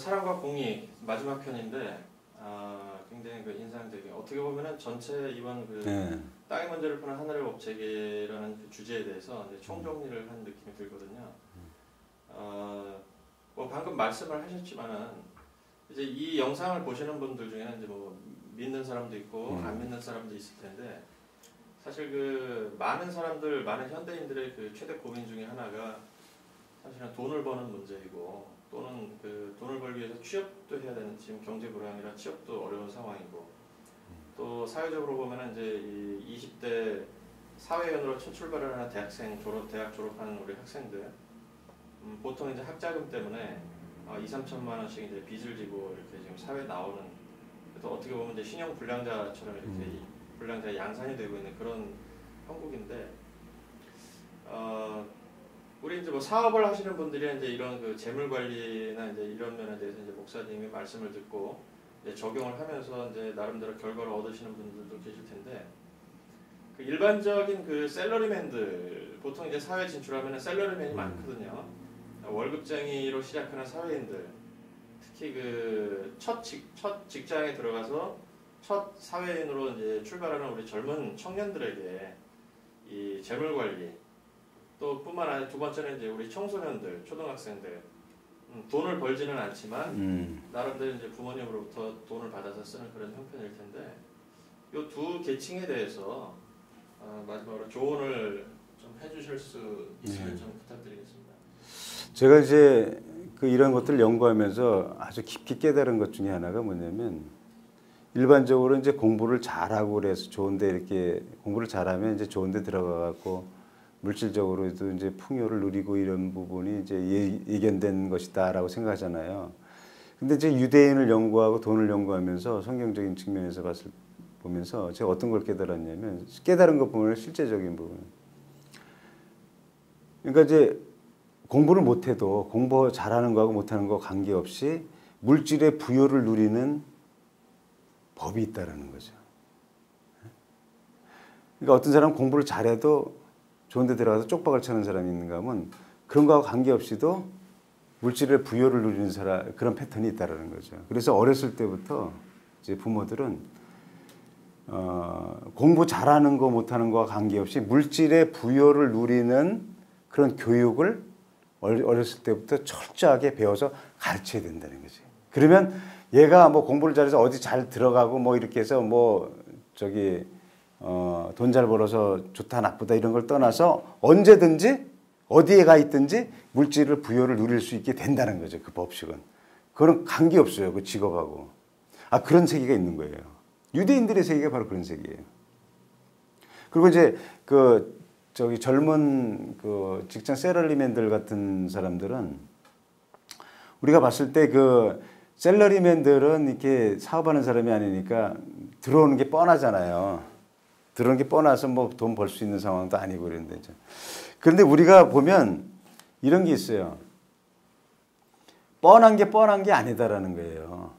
사랑과 공의 마지막 편인데 굉장히 그 인상적인 어떻게 보면은 전체 이번 그 땅의 문제를 푸는 하늘의 법칙이라는 그 주제에 대해서 이제 총정리를 한 느낌이 들거든요. 뭐 방금 말씀을 하셨지만은 이제 이 영상을 보시는 분들 중에는 이제 뭐 믿는 사람도 있고 안 믿는 사람도 있을 텐데 사실 그 많은 사람들, 많은 현대인들의 그 최대 고민 중에 하나가 사실은 돈을 버는 문제이고 또는 그 돈을 벌기 위해서 취업도 해야 되는 지금 경제 불황이라 취업도 어려운 상황이고 또 사회적으로 보면은 이제 이 20대 사회연으로 첫 출발을 하는 대학 졸업하는 우리 학생들 보통 이제 학자금 때문에 2~3천만 원씩 이제 빚을 지고 이렇게 지금 사회에 나오는 또 어떻게 보면 이제 신용 불량자처럼 이렇게 불량자 양산이 되고 있는 그런 형국인데 우리 이제 뭐 사업을 하시는 분들이 이제 이런 그 재물 관리나 이제 이런 면에 대해서 이제 목사님이 말씀을 듣고 이제 적용을 하면서 이제 나름대로 결과를 얻으시는 분들도 계실 텐데 그 일반적인 그 셀러리맨들 보통 이제 사회 진출하면은 셀러리맨이 많거든요. 월급쟁이로 시작하는 사회인들 특히 그 첫 직장에 들어가서 첫 사회인으로 이제 출발하는 우리 젊은 청년들에게 이 재물 관리 또 뿐만 아니라 두 번째는 이제 우리 청소년들, 초등학생들 돈을 벌지는 않지만 나름대로 이제 부모님으로부터 돈을 받아서 쓰는 그런 형편일 텐데 이 두 계층에 대해서 마지막으로 조언을 좀 해주실 수 있으면 좀 부탁드리겠습니다. 제가 이제 그 이런 것들을 연구하면서 아주 깊이 깨달은 것 중에 하나가 뭐냐면 일반적으로 이제 공부를 잘하고 그래서 좋은데 이렇게 공부를 잘하면 이제 좋은데 들어가 갖고 물질적으로도 이제 풍요를 누리고 이런 부분이 이제 예견된 것이다라고 생각하잖아요. 근데 이제 유대인을 연구하고 돈을 연구하면서 성경적인 측면에서 보면서 제가 어떤 걸 깨달았냐면 깨달은 것 보면 실제적인 부분. 그러니까 이제 공부를 못해도 공부 잘하는 거하고 못하는 거 관계없이 물질의 부요를 누리는 법이 있다라는 거죠. 그러니까 어떤 사람은 공부를 잘해도 좋은 데 들어가서 쪽박을 차는 사람이 있는가 하면 그런 거하고 관계없이도 물질의 부요를 누리는 사람 그런 패턴이 있다라는 거죠. 그래서 어렸을 때부터 이제 부모들은 공부 잘하는 거 못하는 거와 관계없이 물질의 부요를 누리는 그런 교육을 어렸을 때부터 철저하게 배워서 가르쳐야 된다는 거지. 그러면 얘가 뭐 공부를 잘해서 어디 잘 들어가고 뭐 이렇게 해서 뭐 저기 돈 잘 벌어서 좋다 나쁘다 이런 걸 떠나서 언제든지 어디에 가 있든지 물질을 부여를 누릴 수 있게 된다는 거죠. 그 법칙은. 그런 관계없어요. 그 직업하고. 그런 세계가 있는 거예요. 유대인들의 세계가 바로 그런 세계예요. 그리고 이제 그 저기 젊은 그 직장 셀러리맨들 같은 사람들은 우리가 봤을 때 그 셀러리맨들은 이렇게 사업하는 사람이 아니니까 들어오는 게 뻔하잖아요. 들어오는 게 뻔해서 뭐 돈 벌 수 있는 상황도 아니고 그런데. 그런데 우리가 보면 이런 게 있어요. 뻔한 게 아니다라는 거예요.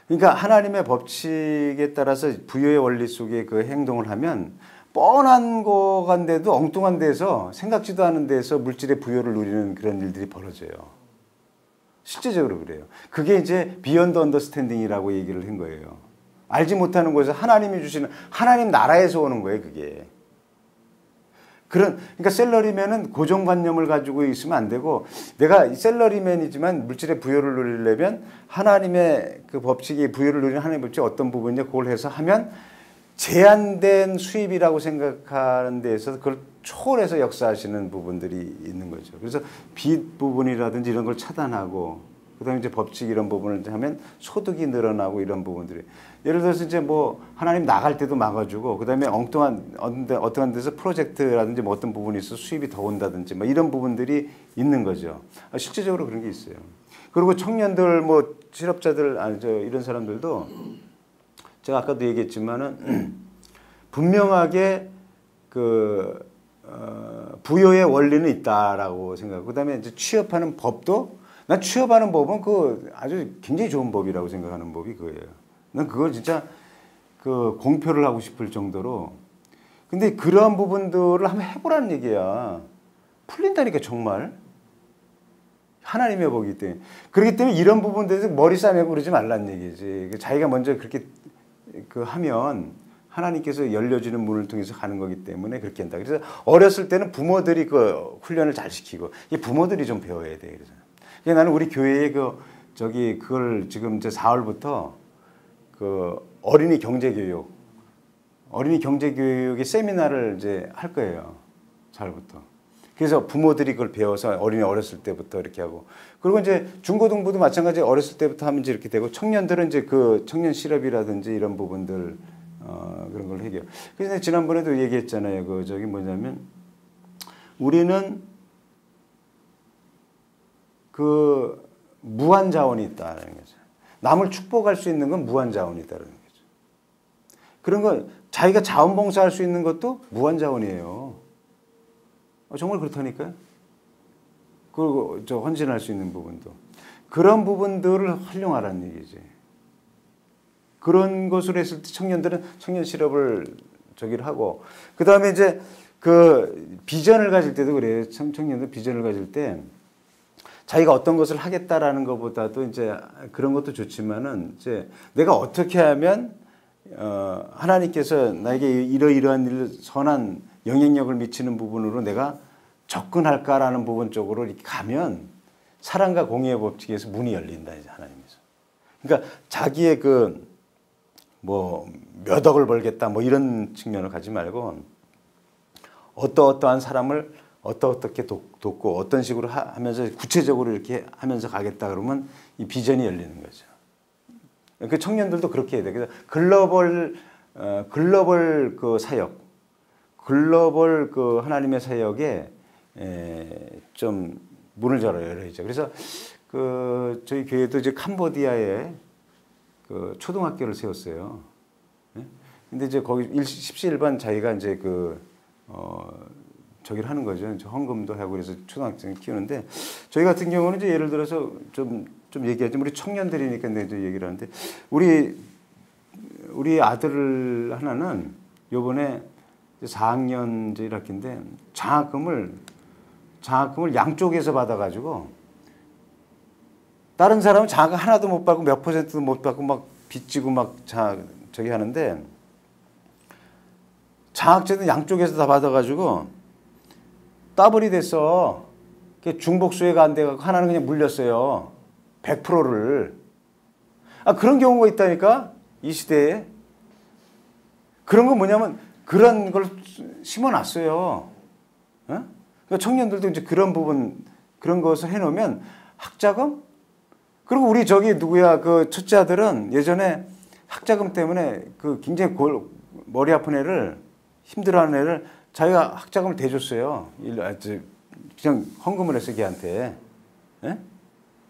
그러니까 하나님의 법칙에 따라서 부여의 원리 속에 그 행동을 하면 뻔한 거 간데도 엉뚱한 데서 생각지도 않은 데서 물질의 부여를 누리는 그런 일들이 벌어져요. 실제적으로 그래요. 그게 이제 비욘드 언더스탠딩이라고 얘기를 한 거예요. 알지 못하는 곳에서 하나님이 주시는 하나님 나라에서 오는 거예요, 그게. 그러니까 셀러리맨은 고정관념을 가지고 있으면 안 되고 내가 셀러리맨이지만 물질의 부여를 누리려면 하나님의 그 법칙이 부여를 누리는 하나님의 법칙이 어떤 부분이냐 그걸 해서 하면 제한된 수입이라고 생각하는 데에서 그걸 초월해서 역사하시는 부분들이 있는 거죠. 그래서 빚 부분이라든지 이런 걸 차단하고 그다음에 이제 법칙 이런 부분을 하면 소득이 늘어나고 이런 부분들이 예를 들어서 이제 뭐 하나님 나갈 때도 막아주고 그다음에 엉뚱한 어떤 데서 프로젝트라든지 뭐 어떤 부분이 있어 수입이 더 온다든지 뭐 이런 부분들이 있는 거죠. 실제적으로 그런 게 있어요. 그리고 청년들 뭐 실업자들 이런 사람들도 제가 아까도 얘기했지만은 분명하게 그 부여의 원리는 있다라고 생각하고 그다음에 이제 취업하는 법도 난 취업하는 법은 그 아주 굉장히 좋은 법이라고 생각하는 법이 그거예요. 난 그걸 진짜 그 공표를 하고 싶을 정도로 근데 그러한 부분들을 한번 해보라는 얘기야. 풀린다니까 정말. 하나님의 복이기 때문에. 그렇기 때문에 이런 부분들에서 머리 싸매고 그러지 말란 얘기지. 자기가 먼저 그렇게 하면 하나님께서 열려주는 문을 통해서 가는 거기 때문에 그렇게 한다. 그래서 어렸을 때는 부모들이 그 훈련을 잘 시키고, 이 부모들이 좀 배워야 돼. 그래서 나는 우리 교회에 그걸 지금 이제 4월부터 어린이 경제교육의 세미나를 이제 할 거예요. 4월부터. 그래서 부모들이 그걸 배워서 어린이 어렸을 때부터 이렇게 하고, 그리고 이제 중고등부도 마찬가지 어렸을 때부터 하면 이제 이렇게 되고, 청년들은 이제 그 청년 실업이라든지 이런 부분들 그런 걸 해결. 그래서 지난번에도 얘기했잖아요. 뭐냐면 우리는 무한 자원이 있다는 거죠. 남을 축복할 수 있는 건 무한 자원이 있다는 거죠. 그런 건 자기가 자원봉사할 수 있는 것도 무한 자원이에요. 정말 그렇다니까요. 그리고 헌신할 수 있는 부분도. 그런 부분들을 활용하라는 얘기지. 그런 것을 했을 때 청년들은 청년 실업을 하고, 그 다음에 이제 비전을 가질 때도 그래요. 청년들 비전을 가질 때 자기가 어떤 것을 하겠다라는 것보다도 이제 그런 것도 좋지만은 이제 내가 어떻게 하면 하나님께서 나에게 이러이러한 일, 선한 영향력을 미치는 부분으로 내가 접근할까라는 부분 쪽으로 이렇게 가면 사랑과 공의의 법칙에서 문이 열린다, 이제 하나님께서. 그러니까 자기의 몇 억을 벌겠다 이런 측면을 가지 말고 어떠한 사람을 어떻게 돕고 어떤 식으로 하면서 구체적으로 이렇게 하면서 가겠다 그러면 이 비전이 열리는 거죠. 그 청년들도 그렇게 해야 돼. 그래서 글로벌 사역, 글로벌 하나님의 사역에 좀 문을 열어야죠. 그래서 저희 교회도 이제 캄보디아에 초등학교를 세웠어요. 근데 이제 거기 십시일반 자기가 이제 저기를 하는 거죠. 헌금도 하고 그래서 초등학생 키우는데, 저희 같은 경우는 이제 예를 들어서 좀 얘기하자면 우리 청년들이니까 이제 얘기를 하는데, 우리 아들 하나는 요번에 4학년 이제 1학기인데 장학금을 양쪽에서 받아가지고, 다른 사람은 장학금 하나도 못 받고 몇 %도 못 받고 막 빚지고 막 저기 하는데, 장학제도 양쪽에서 다 받아가지고 더블이 됐어. 중복수혜가 안 돼가지고 하나는 그냥 물렸어요. 100%를. 그런 경우가 있다니까, 이 시대에. 그런 건 뭐냐면 그런 걸 심어놨어요. 그러니까 청년들도 이제 그런 부분, 그런 것을 해놓으면 학자금? 그리고 우리 누구야, 첫째 아들은 예전에 학자금 때문에 굉장히 머리 아픈 애를, 힘들어하는 애를 자기가 학자금을 대줬어요. 그냥 헌금을 했어, 걔한테.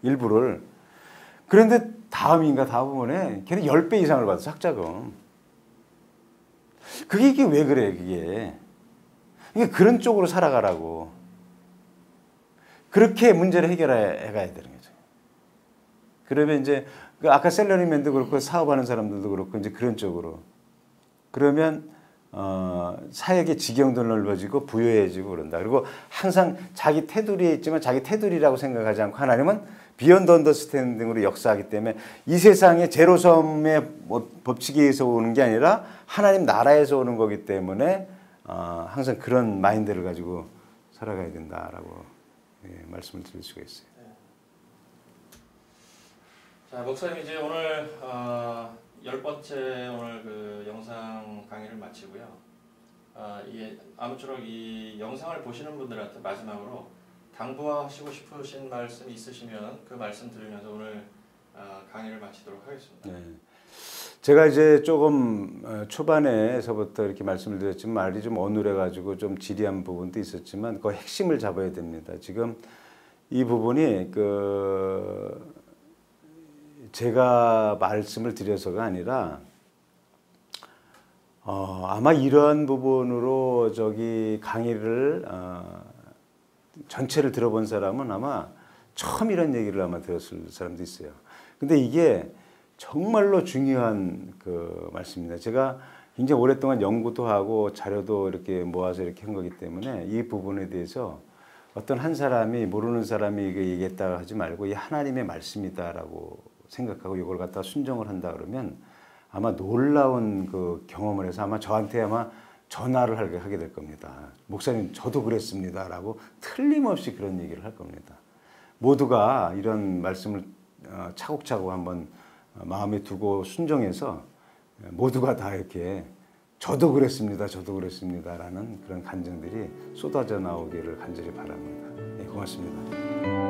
일부를. 그런데 다음번에 걔는 10배 이상을 받았어, 학자금. 이게 왜 그래, 그게. 이게 그런 쪽으로 살아가라고. 그렇게 문제를 해결해 가야 되는 거죠. 그러면 이제 아까 셀러리맨도 그렇고 사업하는 사람들도 그렇고 이제 그런 쪽으로. 그러면 사역의 지경도 넓어지고 부유해지고 그런다. 그리고 항상 자기 테두리에 있지만 자기 테두리라고 생각하지 않고 하나님은 비욘드 언더스탠딩으로 역사하기 때문에 이 세상의 제로섬의 법칙에 의해서 오는 게 아니라 하나님 나라에서 오는 거기 때문에 항상 그런 마인드를 가지고 살아가야 된다라고 말씀을 드릴 수가 있어요. 자, 목사님 이제 오늘 10번째 오늘 영상 강의를 마치고요. 아무쪼록 이 영상을 보시는 분들한테 마지막으로 당부하시고 싶으신 말씀 있으시면 그 말씀 들으면서 오늘 강의를 마치도록 하겠습니다. 네. 제가 이제 조금 초반에서부터 이렇게 말씀을 드렸지만 말이 좀 어눌해가지고 좀 지리한 부분도 있었지만 그 핵심을 잡아야 됩니다. 지금 이 부분이 제가 말씀을 드려서가 아니라 아마 이러한 부분으로 강의를 전체를 들어본 사람은 아마 처음 이런 얘기를 아마 들었을 사람도 있어요. 근데 이게 정말로 중요한 말씀입니다. 제가 굉장히 오랫동안 연구도 하고 자료도 이렇게 모아서 이렇게 한 거기 때문에 이 부분에 대해서 어떤 한 사람이 모르는 사람이 이게 얘기했다 하지 말고 이 하나님의 말씀이다라고 생각하고 이걸 갖다 순종을 한다 그러면 아마 놀라운 그 경험을 해서 아마 저한테 아마 전화를 하게 될 겁니다. 목사님 저도 그랬습니다라고 틀림없이 그런 얘기를 할 겁니다. 모두가 이런 말씀을 차곡차곡 한번 마음에 두고 순종해서 모두가 다 이렇게 저도 그랬습니다라는 그런 간증들이 쏟아져 나오기를 간절히 바랍니다. 네, 고맙습니다.